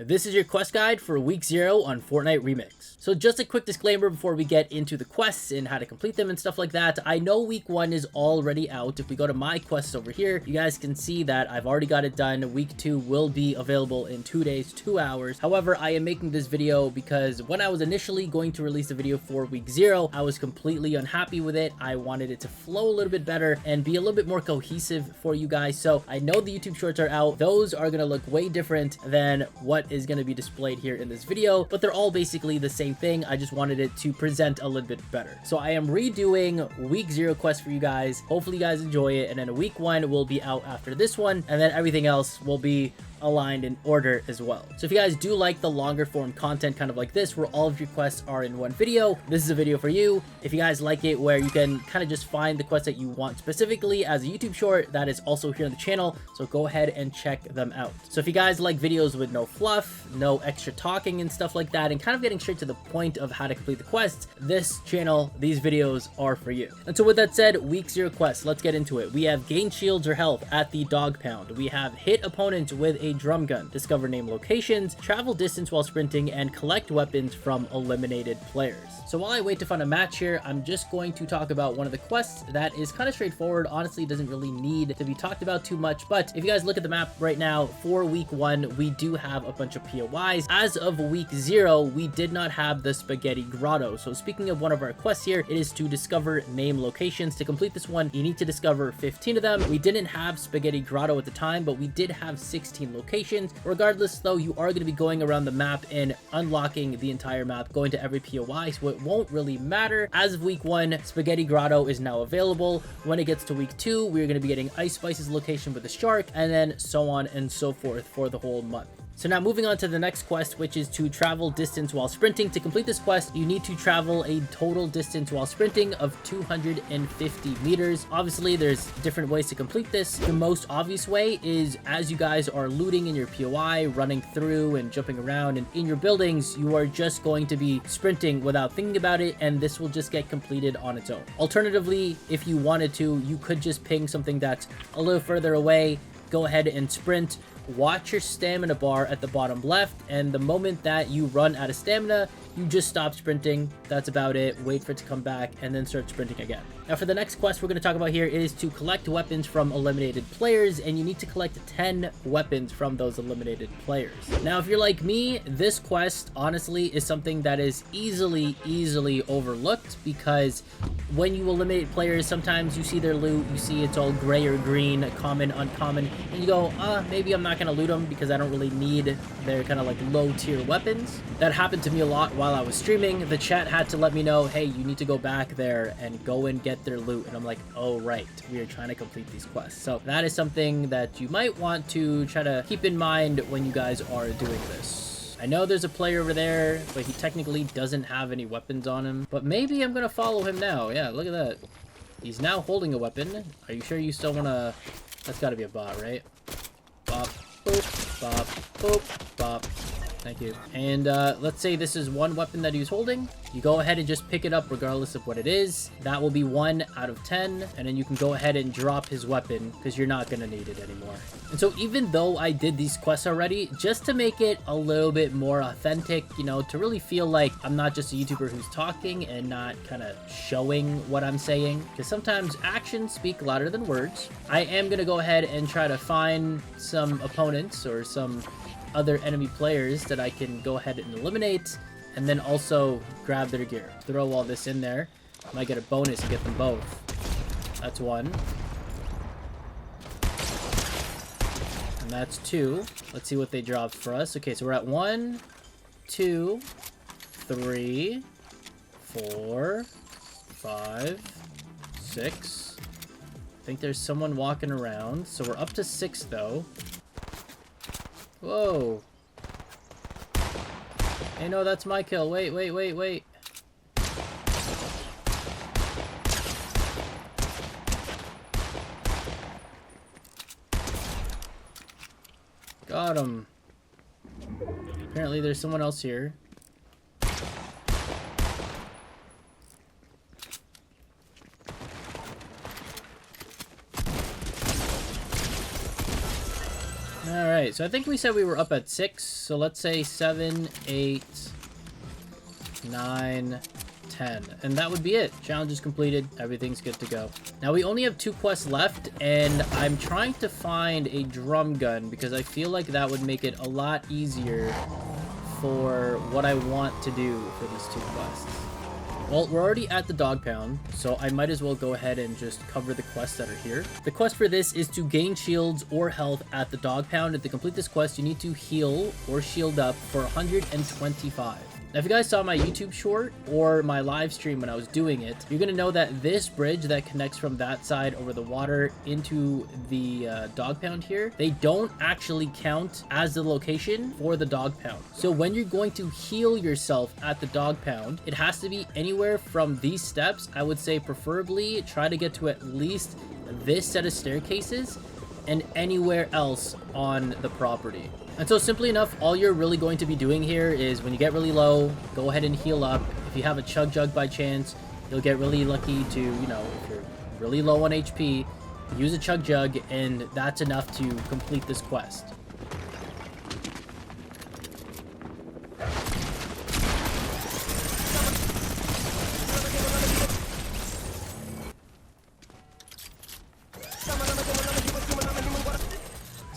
This is your quest guide for week 0 on Fortnite Remix. So just a quick disclaimer before we get into the quests and how to complete them and stuff like that. I know week 1 is already out. If we go to my quests over here, you guys can see that I've already got it done. Week 2 will be available in 2 days, 2 hours. However, I am making this video because when I was initially going to release the video for week 0, I was completely unhappy with it. I wanted it to flow a little bit better and be a little bit more cohesive for you guys. So I know the YouTube shorts are out. Those are going to look way different than what is going to be displayed here in this video, but they're all basically the same thing. I just wanted it to present a little bit better. So I am redoing week 0 quest for you guys. Hopefully you guys enjoy it, and then week 1 will be out after this one, and then everything else will be aligned in order as well. So if you guys do like the longer form content kind of like this, where all of your quests are in one video, this is a video for you. If you guys like it where you can kind of just find the quests that you want specifically as a YouTube short, that is also here on the channel, so go ahead and check them out. So if you guys like videos with no fluff, no extra talking and stuff like that, and kind of getting straight to the point of how to complete the quests, this channel, these videos are for you. And so with that said, week 0 quest, let's get into it. We have gain shields or health at the dog pound. We have hit opponents with a drum gun, discover name locations, travel distance while sprinting, and collect weapons from eliminated players. So while I wait to find a match here, I'm just going to talk about one of the quests that is kind of straightforward. Honestly, doesn't really need to be talked about too much, but if you guys look at the map right now for week 1, we do have a bunch of POIs. As of week 0, we did not have the Spaghetti Grotto. So speaking of one of our quests here, it is to discover name locations. To complete this one, you need to discover 15 of them. We didn't have Spaghetti Grotto at the time, but we did have 16 locations. Regardless though, you are going to be going around the map and unlocking the entire map, going to every POI, so it won't really matter. As of week 1, Spaghetti Grotto is now available. When it gets to week 2, we're going to be getting Ice Spice's location with the shark, and then so on and so forth for the whole month. So now moving on to the next quest, which is to travel distance while sprinting. To complete this quest, you need to travel a total distance while sprinting of 250 meters. Obviously, there's different ways to complete this. The most obvious way is as you guys are looting in your POI, running through and jumping around and in your buildings, you are just going to be sprinting without thinking about it, and this will just get completed on its own. Alternatively, if you wanted to, you could just ping something that's a little further away, go ahead and sprint. Watch your stamina bar at the bottom left, and the moment that you run out of stamina, you just stop sprinting. That's about it. Wait for it to come back and then start sprinting again. Now for the next quest we're going to talk about here is to collect weapons from eliminated players, and you need to collect 10 weapons from those eliminated players. Now if you're like me, this quest honestly is something that is easily overlooked, because when you eliminate players, sometimes you see their loot, you see it's all gray or green, common, uncommon, and you go, maybe I'm not gonna loot them because I don't really need their kind of like low tier weapons. That happened to me a lot while I was streaming. The chat had to let me know, hey, you need to go back there and go and get their loot, and I'm like, oh right, we are trying to complete these quests. So that is something that you might want to try to keep in mind when you guys are doing this. I know there's a player over there, but he technically doesn't have any weapons on him, but maybe I'm gonna follow him now. Yeah, look at that. He's now holding a weapon. Are you sure you still wanna... That's gotta be a bot, right? Bop, boop, bop, boop, bop. Thank you. And let's say this is one weapon that he's holding. You go ahead and just pick it up regardless of what it is. That will be 1 out of 10. And then you can go ahead and drop his weapon because you're not going to need it anymore. And so even though I did these quests already, just to make it a little bit more authentic, you know, to really feel like I'm not just a YouTuber who's talking and not kind of showing what I'm saying, because sometimes actions speak louder than words, I am going to go ahead and try to find some opponents or some other enemy players that I can go ahead and eliminate, and then also grab their gear. Throw all this in there. Might get a bonus to get them both. That's 1. And that's 2. Let's see what they dropped for us. Okay, so we're at 1, 2, 3, 4, 5, 6. I think there's someone walking around. So we're up to 6 though. Whoa. Hey, no, that's my kill. Wait. Got him. Apparently there's someone else here. Alright. Okay, so I think we said we were up at 6. So let's say 7, 8, 9, 10. And that would be it. Challenge is completed. Everything's good to go. Now we only have 2 quests left, and I'm trying to find a drum gun because I feel like that would make it a lot easier for what I want to do for these 2 quests. Well, we're already at the dog pound, so I might as well go ahead and just cover the quests that are here. The quest for this is to gain shields or health at the dog pound, and to complete this quest, you need to heal or shield up for 125. Now, if you guys saw my YouTube short or my live stream when I was doing it, you're going to know that this bridge that connects from that side over the water into the dog pound here, they don't actually count as the location for the dog pound. So when you're going to heal yourself at the dog pound, it has to be anywhere from these steps. I would say preferably try to get to at least this set of staircases and anywhere else on the property. And so simply enough, all you're really going to be doing here is when you get really low, go ahead and heal up. If you have a chug jug by chance, you'll get really lucky to, you know, if you're really low on HP, use a chug jug, and that's enough to complete this quest.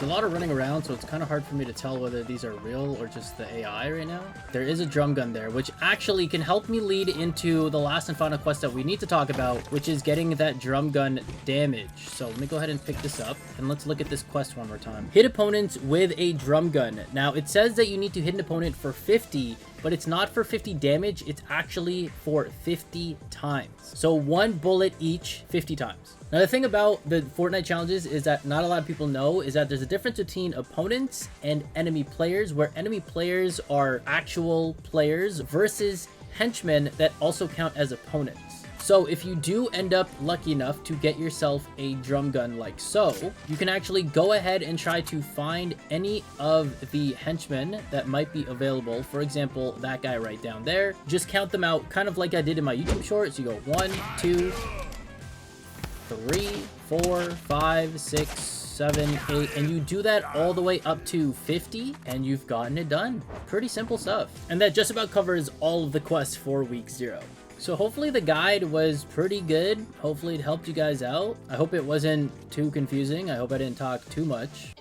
A lot of running around, so it's kind of hard for me to tell whether these are real or just the AI right now. There is a drum gun there, which actually can help me lead into the last and final quest that we need to talk about, which is getting that drum gun damage. So let me go ahead and pick this up, and let's look at this quest one more time. Hit opponents with a drum gun. Now, it says that you need to hit an opponent for 50, but it's not for 50 damage, it's actually for 50 times. So 1 bullet each, 50 times. Now, the thing about the Fortnite challenges is that not a lot of people know is that there's a difference between opponents and enemy players, where enemy players are actual players versus henchmen that also count as opponents. So if you do end up lucky enough to get yourself a drum gun like so, you can actually go ahead and try to find any of the henchmen that might be available. For example, that guy right down there. Just count them out, kind of like I did in my YouTube short. So you go 1, 2, 3, 4, 5, 6, 7, 8, and you do that all the way up to 50, and you've gotten it done. Pretty simple stuff. And that just about covers all of the quests for week 0. So hopefully the guide was pretty good. Hopefully it helped you guys out. I hope it wasn't too confusing. I hope I didn't talk too much.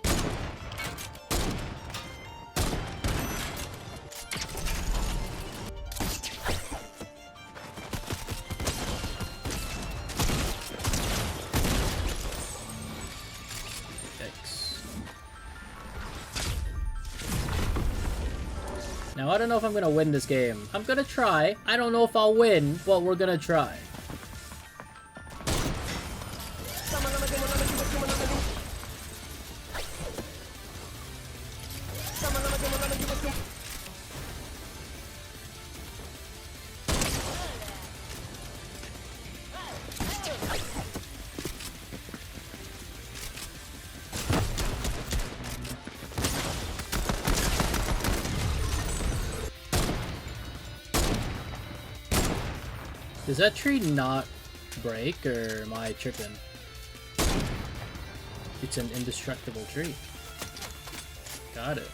Now, I don't know if I'm gonna win this game. I'm gonna try. I don't know if I'll win, but we're gonna try. Does that tree not break, or am I tripping? It's an indestructible tree. Got it.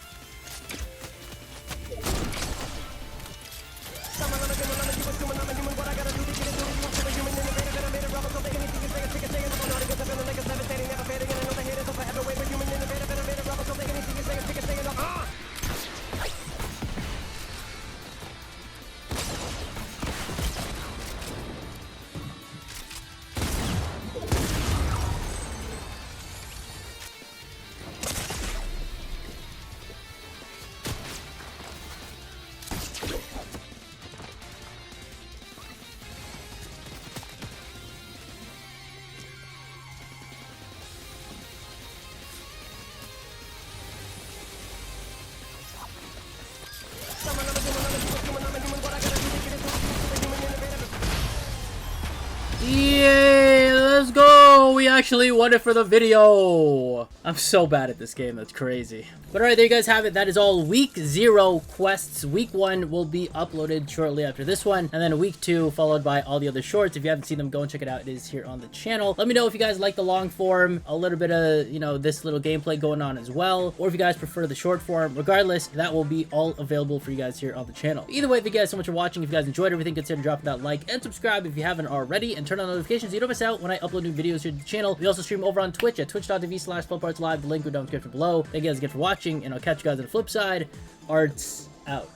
actually won it for the video. I'm so bad at this game. That's crazy. But alright, there you guys have it. That is all week 0 quests. Week 1 will be uploaded shortly after this one. And then week 2 followed by all the other shorts. If you haven't seen them, go and check it out. It is here on the channel. Let me know if you guys like the long form, a little bit of, you know, this little gameplay going on as well. Or if you guys prefer the short form. Regardless, that will be all available for you guys here on the channel. Either way, thank you guys so much for watching. If you guys enjoyed everything, consider dropping that like and subscribe if you haven't already. And turn on notifications so you don't miss out when I upload new videos here to the channel. We also stream over on Twitch at twitch.tv/FlipArtzLive. The link will down in the description below. Thank you guys again for watching, and I'll catch you guys on the flip side. Arts out.